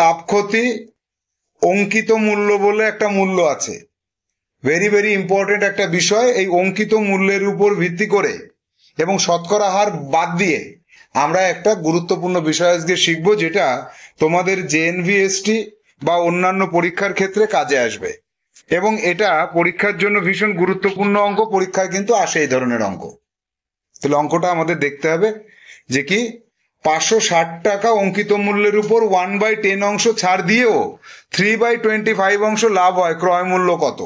লাভ ক্ষতি অঙ্কিত মূল্য বলে একটা মূল্য আছে, ভেরি ভেরি ইম্পর্টেন্ট একটা বিষয়। এই অঙ্কিত মূল্যের উপর ভিত্তি করে এবং শতকরা হার বাদ দিয়ে আমরা একটা গুরুত্বপূর্ণ বিষয় আজকে শিখবো, যেটা তোমাদের জেএনভিএসটি বা অন্যান্য পরীক্ষার ক্ষেত্রে কাজে আসবে। এবং এটা পরীক্ষার জন্য ভীষণ গুরুত্বপূর্ণ অঙ্ক, পরীক্ষায় কিন্তু আসে এই ধরনের অঙ্ক। তাহলে অঙ্কটা আমাদের দেখতে হবে যে কি 560 টাকা অঙ্কিত মূল্যের উপর 1/10 অংশ ছাড় দিয়েও 3/25 অংশ লাভ হয়, ক্রয় মূল্য কত?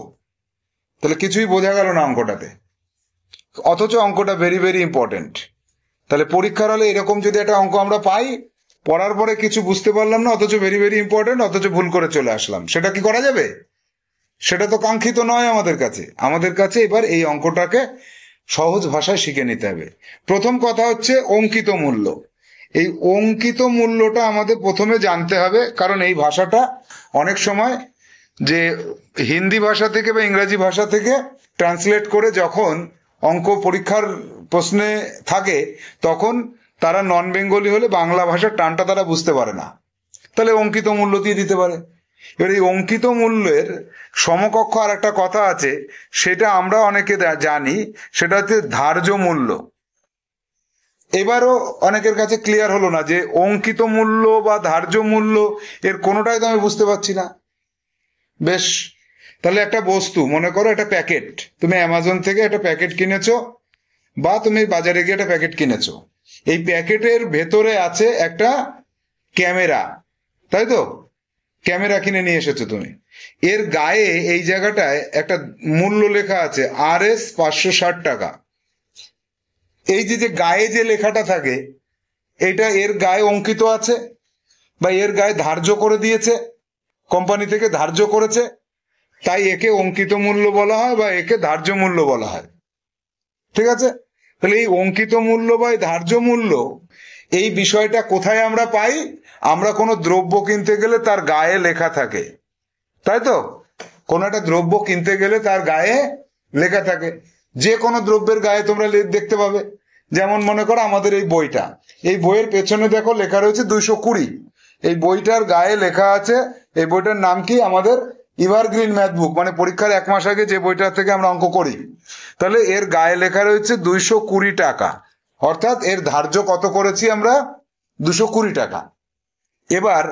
তাহলে কিছুই বোঝা গেল না অঙ্কটাতে, অথচ অঙ্কটা ভেরি ভেরি ইম্পর্টেন্ট। তাহলে পরীক্ষার হলে এরকম যদি একটা অঙ্ক আমরা পাই, পড়ার পরে কিছু বুঝতে পারলাম না, অথচ ভেরি ভেরি ইম্পর্টেন্ট, অথচ ভুল করে চলে আসলাম, সেটা কি করা যাবে? সেটা তো কাঙ্ক্ষিত নয় আমাদের কাছে। আমাদের কাছে এবার এই অঙ্কটাকে সহজ ভাষায় শিখে নিতে হবে। প্রথম কথা হচ্ছে অঙ্কিত মূল্য। এই অঙ্কিত মূল্যটা আমাদের প্রথমে জানতে হবে, কারণ এই ভাষাটা অনেক সময় যে হিন্দি ভাষা থেকে বা ইংরাজি ভাষা থেকে ট্রান্সলেট করে যখন অঙ্ক পরীক্ষার প্রশ্নে থাকে, তখন তারা নন বেঙ্গলি হলে বাংলা ভাষার টানটা তারা বুঝতে পারে না, তাহলে অঙ্কিত মূল্য দিয়ে দিতে পারে। এবার এই অঙ্কিত মূল্যের সমকক্ষ আর একটা কথা আছে, সেটা আমরা অনেকে জানি, সেটা হচ্ছে ধার্য মূল্য। এবারও অনেকের কাছে ক্লিয়ার হলো না যে অঙ্কিত মূল্য বা ধার্য মূল্য এর কোনোটাই তো আমি বুঝতে পারছি না। বেশ, তাহলে একটা বস্তু, মনে করো একটা প্যাকেট, তুমি অ্যামাজন থেকে একটা প্যাকেট কিনেছো বা তুমি বাজারে গিয়ে একটা প্যাকেট কিনেছো। এই প্যাকেটের ভেতরে আছে একটা ক্যামেরা, তাই তো? ক্যামেরা কিনে নিয়ে এসেছো তুমি। এর গায়ে এই জায়গাটায় একটা মূল্য লেখা আছে RS 560 টাকা। এই যে গায়ে যে লেখাটা থাকে, এটা এর গায়ে অঙ্কিত আছে বা এর গায়ে ধার্য করে দিয়েছে, কোম্পানি থেকে ধার্য করেছে, তাই একে অঙ্কিত মূল্য বলা হয় বা একে ধার্য মূল্য বলা হয়। ঠিক আছে? তাহলে এই অঙ্কিত মূল্য বা ধার্য মূল্য, এই বিষয়টা কোথায় আমরা পাই? আমরা কোনো দ্রব্য কিনতে গেলে তার গায়ে লেখা থাকে, তাই তো? কোনো একটা দ্রব্য কিনতে গেলে তার গায়ে লেখা থাকে, যে কোনো দ্রব্যের গায়ে তোমরা দেখতে পাবে। যেমন মনে করো আমাদের এই বইটা, এই বইয়ের পেছনে দেখো লেখা রয়েছে 220। এই বইটার গায়ে লেখা আছে, এই বইটার নাম কি? আমাদের এভারগ্রিন ম্যাথ বুক, মানে পরীক্ষার 1 মাস আগে যে বইটা থেকে আমরা অঙ্ক করি। তাহলে এর গায়ে লেখা রয়েছে 220 টাকা, অর্থাৎ এর ধার্য কত করেছি আমরা? 220 টাকা। এবার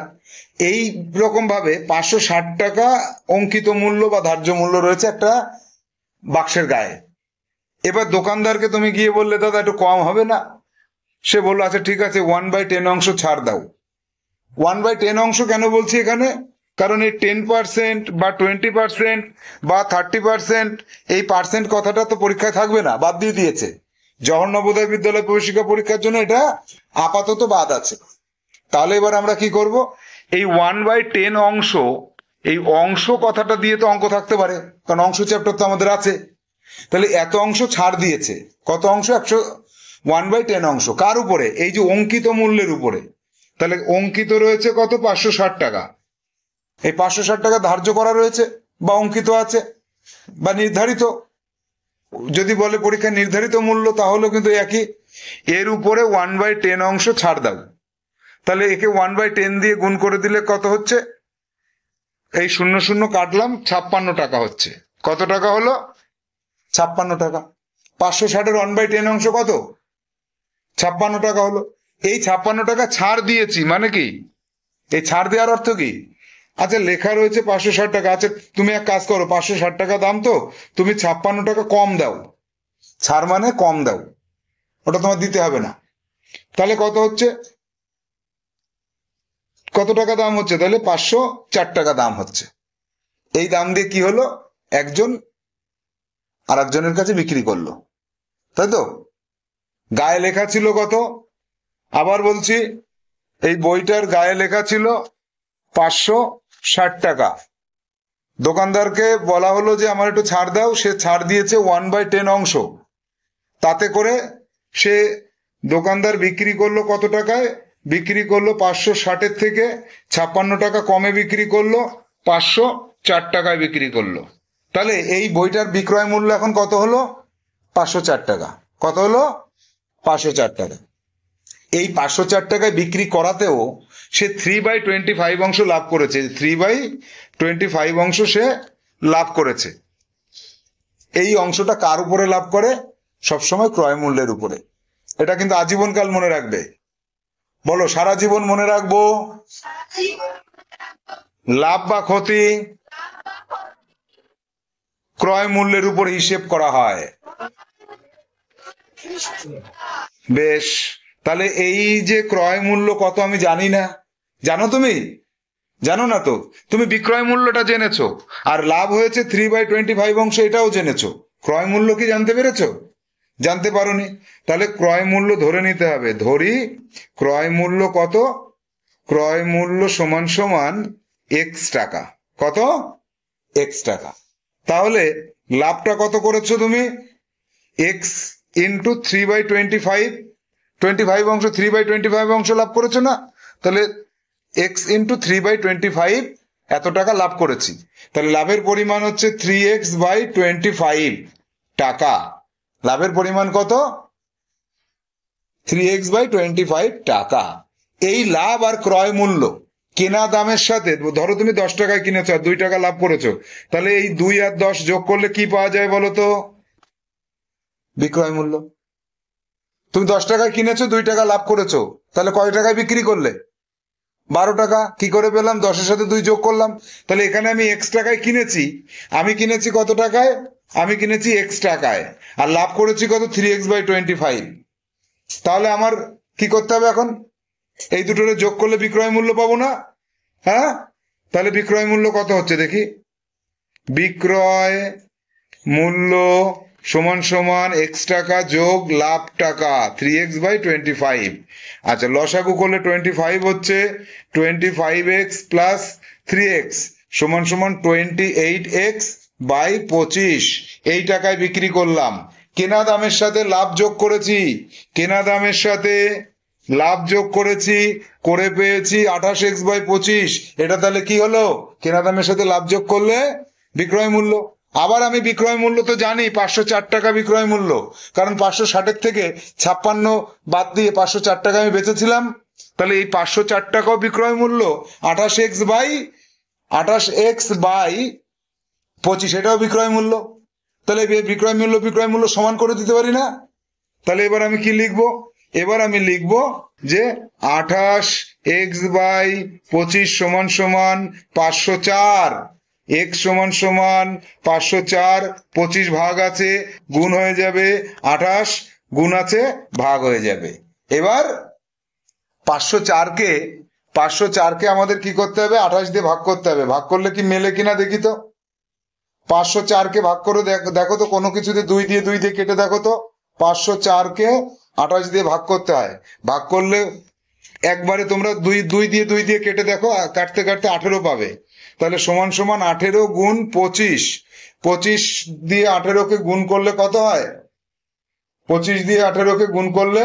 এই রকম ভাবে 560 টাকা অঙ্কিত মূল্য বা ধার্য মূল্য রয়েছে একটা বাক্সের গায়ে। এবার দোকানদারকে তুমি গিয়ে বললে দাদা একটু কম হবে না? সে বললো আচ্ছা ঠিক আছে 1/10 অংশ ছাড় দাও। 1/10 অংশ কেন বলছি এখানে? কারণ এই 10% বা 20% বা 30% এই পার্সেন্ট কথাটা তো পরীক্ষায় থাকবে না, বাদ দিয়ে দিয়েছে। জওহর নবোদয় বিদ্যালয় প্রবেশিকা পরীক্ষার জন্য এটা আপাতত বাদ আছে। তাহলে এবার আমরা কি করব? এই 1/10 অংশ, এই অংশ কথাটা দিয়ে তো অঙ্ক থাকতে পারে, কারণ অংশ চ্যাপ্টার তো আমাদের আছে। তাহলে এত অংশ ছাড় দিয়েছে, কত অংশ? 1/10 অংশ। কার উপরে? এই যে অঙ্কিত মূল্যের উপরে। তাহলে অঙ্কিত রয়েছে কত? 560 টাকা। এই 560 টাকা ধার্য করা রয়েছে বা অঙ্কিত আছে বা নির্ধারিত। যদি বলে পরীক্ষা নির্ধারিত মূল্য, তাহলেও কিন্তু একই। এর উপরে 1/10 অংশ ছাড় দাও। তাহলে একে 1/10 দিয়ে গুণ করে দিলে কত হচ্ছে? এই 00 কাটলাম, 56 টাকা হচ্ছে। কত টাকা হলো? 56 টাকা। 560-এর 1/10 অংশ কত? 56 টাকা হলো। এই 56 টাকা ছাড় দিয়েছি মানে কি? এই ছাড় দেওয়ার অর্থ কি? আচ্ছা লেখা রয়েছে 560 টাকা, আচ্ছা তুমি এক কাজ করো, 560 টাকা দাম তো, তুমি 56 টাকা কম দাও। ছাড় মানে কম দাও, ওটা তোমার দিতে হবে না। তাহলে কত হচ্ছে? কত টাকা দাম হচ্ছে? তাহলে 504 টাকা দাম হচ্ছে। এই দাম দিয়ে কি হলো? একজন আর একজনের কাছে বিক্রি করলো, তাই তো? গায়ে লেখা ছিল কত? আবার বলছি, এই বইটার গায়ে লেখা ছিল 560 টাকা। দোকানদারকে বলা হলো যে আমার একটু ছাড় দাও, সে ছাড় দিয়েছে 1/10 অংশ। তাতে করে সে দোকানদার বিক্রি করলো কত টাকায়? বিক্রি করলো 560-এর থেকে 56 টাকা কমে বিক্রি করলো, 504 টাকায় বিক্রি করলো। তাহলে এই বইটার বিক্রয় মূল্য এখন কত হলো? 504 টাকা। কত হলো? 504 টাকা। এই 504 টাকায় বিক্রি করাতেও সে 3/25 অংশ লাভ করেছে, 3/25 অংশ সে লাভ করেছে। এই অংশটা কার উপরে লাভ করে? সবসময় ক্রয় মূল্যের উপরে। এটা কিন্তু আজীবনকাল মনে রাখবে। বলো, সারা জীবন মনে রাখবো। লাভ বা ক্ষতি ক্রয় মূল্যের উপর হিসেব করা হয়। বেশ, তাহলে এই যে ক্রয় মূল্য কত আমি জানি না, জানো তুমি? জানো না তো, তুমি বিক্রয় মূল্যটা জেনেছো, আর লাভ হয়েছে 3/25 অংশ, এটাও জেনেছো। ক্রয় মূল্য কি জানতে পেরেছো? জানতে পারোনি। তাহলে ক্রয় মূল্য ধরে নিতে হবে। ধরি ক্রয় মূল্য কত? ক্রয় মূল্য সমান সমান এক্স টাকা। কত? এক্স টাকা। তাহলে লাভটা কত করেছো তুমি? এক্স ইন্টু 3/25, 25 অংশ, 3/25 অংশ লাভ করেছো না? তাহলে এক্স ইন্টু 3/25 এত টাকা লাভ করেছি। তাহলে লাভের পরিমাণ হচ্ছে 3x/25 টাকা। লাভের পরিমাণ কত? 3x/25 টাকা। এই লাভ আর ক্রয় মূল্য কেনা দামের সাথে, ধরো তুমি 10 টাকায় কিনেছো আর 2 টাকা লাভ করেছো, তাহলে এই 2 আর 10 যোগ করলে কি পাওয়া যায় বলো তো? বিক্রয় মূল্য। তুমি 10 টাকায় কিনেছো, 2 টাকা লাভ করেছো, তাহলে কয় টাকায় বিক্রি করলে? 12 টাকা। কি করে পেলাম? 10-এর সাথে 2 যোগ করলাম। তাহলে এখানে আমি এক্স টাকায় কিনেছি। আমি কিনেছি কত টাকায়? আমি কিনেছি এক্স টাকায়, আর লাভ করেছি কত? 3x/25। তাহলে আমার কি করতে হবে এখন? এই দুটোরে যোগ করলে বিক্রয় মূল্য পাবো না? হ্যাঁ, তাহলে বিক্রয় মূল্য কত হচ্ছে দেখি। বিক্রয় মূল্য সমান সমান এক্স টাকা যোগ লাভ টাকা, 3x/25। আচ্ছা, লসাগু করলে 25 হচ্ছে 25x প্লাস 3x সমান সমান 28x/25। এই টাকায় বিক্রি করলাম। কেনা দামের সাথে লাভ যোগ করেছি, কেনা দামের সাথে লাভ যোগ করেছি, করে পেয়েছি 28x/25। এটা তাহলে কি হলো? কেনা দামের সাথে লাভ যোগ করলে বিক্রয় মূল্য। আবার আমি বিক্রয় মূল্য তো জানি 504 টাকা বিক্রয় মূল্য, কারণ 560 থেকে 56 বাদ দিয়ে 504 টাকা আমি বেচেছিলাম। তাহলে এই 504 টাকাও বিক্রয় মূল্য, 28x/25 এটাও বিক্রয় মূল্য। তাহলে বিক্রয় মূল্য সমান করে দিতে পারি না? তাহলে এবার আমি কি লিখবো? এবার আমি লিখবো যে 28x/25 সমান সমান 504। x সমান সমান 504, 25 ভাগ আছে, গুণ হয়ে যাবে 28, গুণ আছে ভাগ হয়ে যাবে। এবার 504কে আমাদের কি করতে হবে? 28 দিয়ে ভাগ করতে হবে। ভাগ করলে কি মেলে কিনা দেখি তো। 504কে ভাগ করে দেখো তো, কোনো কিছুতে 2 দিয়ে কেটে দেখো তো। 504কে 28 দিয়ে ভাগ করতে হয়। ভাগ করলে একবারে তোমরা 2 দিয়ে কেটে দেখো, কাটতে কাটতে 18 পাবে। তাহলে সমান সমান 18 গুণ 25। 25 দিয়ে 18কে গুণ করলে কত হয়? 25 দিয়ে 18কে গুণ করলে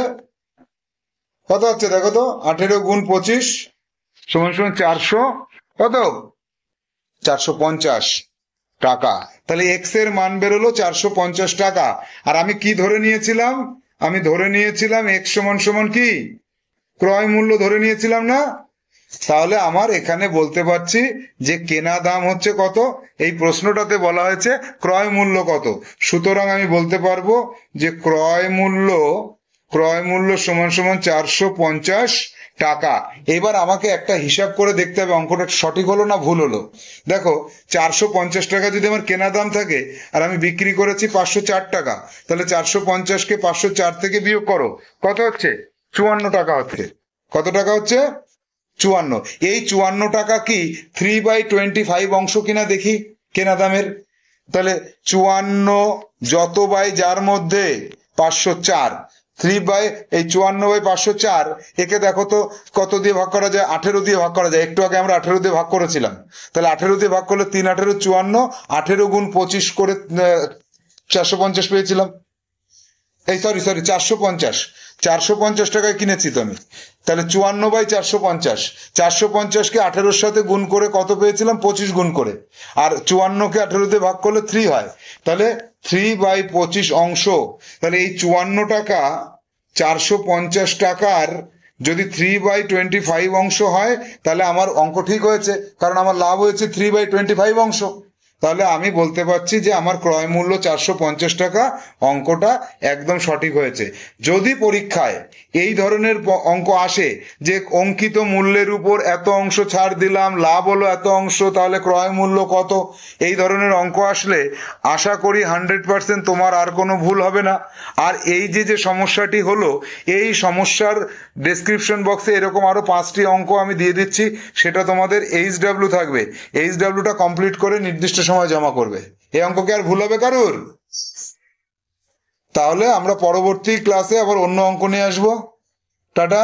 কত হচ্ছে দেখো তো? 18 গুণ 25 সমান সমান 400, কত? 450 টাকা। তাহলে এক্স এর মান বেরোলো 450 টাকা। আর আমি কি ধরে নিয়েছিলাম? আমি ধরে নিয়েছিলাম এক্স সমান সমান কি? ক্রয় মূল্য ধরে নিয়েছিলাম না? তাহলে আমার এখানে বলতে পারছি যে কেনা দাম হচ্ছে কত, এই প্রশ্নটাতে বলা হয়েছে ক্রয় মূল্য কত। সুতরাং আমি বলতে পারবো যে ক্রয় মূল্য সমান সমান 450 টাকা। এবার আমাকে একটা হিসাব করে দেখতে হবে অঙ্কটা সঠিক হলো না ভুল হলো। দেখো, 450 টাকা যদি আমার কেনা দাম থাকে আর আমি বিক্রি করেছি 504 টাকা, তাহলে 450কে 504 থেকে বিয়োগ করো, কত হচ্ছে? 54 টাকা হচ্ছে। কত টাকা হচ্ছে? 54। এই 54 টাকা কি 3/25 অংশ কিনা দেখি কেনা দামের। তাহলে 54 যত বাই যার মধ্যে 504, 54/504, একে দেখো তো কত দিয়ে ভাগ করা যায়? 18 দিয়ে ভাগ করা যায়। একটু আগে আমরা 18 দিয়ে ভাগ করেছিলাম। তাহলে 18 দিয়ে ভাগ করলে 3 18 54, 18 গুণ 25 করে 450 পেয়েছিলাম। এই সরি 450 টাকায় কিনেছি তো আমি। তাহলে 54/450, 450কে 18-র সাথে গুণ করে কত পেয়েছিলাম? 25 গুণ করে। আর 54কে 18 দিয়ে ভাগ করলে 3 হয়। তাহলে 3/25 অংশ। তাহলে এই 54 টাকা 450 টাকার যদি 3/25 অংশ হয় তাহলে আমার অঙ্ক ঠিক হয়েছে, কারণ আমার লাভ হয়েছে 3/25 অংশ। তাহলে আমি বলতে পারছি যে আমার ক্রয় মূল্য 450 টাকা, অঙ্কটা একদম সঠিক হয়েছে। যদি পরীক্ষায় এই ধরনের অঙ্ক আসে যে অঙ্কিত মূল্যের উপর এত অংশ ছাড় দিলাম, লাভ হলো এত অংশ, তাহলে ক্রয় মূল্য কত, এই ধরনের অঙ্ক আসলে আশা করি 100% তোমার আর কোনো ভুল হবে না। আর এই যে সমস্যাটি হলো, এই সমস্যার ডেসক্রিপশন বক্সে এরকম আরো 5টি অঙ্ক আমি দিয়ে দিচ্ছি, সেটা তোমাদের HW থাকবে। HWটা কমপ্লিট করে নির্দিষ্ট সময় জমা করবে। এই অঙ্ক কি আর ভুল হবে কারুর? তাহলে আমরা পরবর্তী ক্লাসে আবার অন্য অঙ্ক নিয়ে আসবো। টাটা।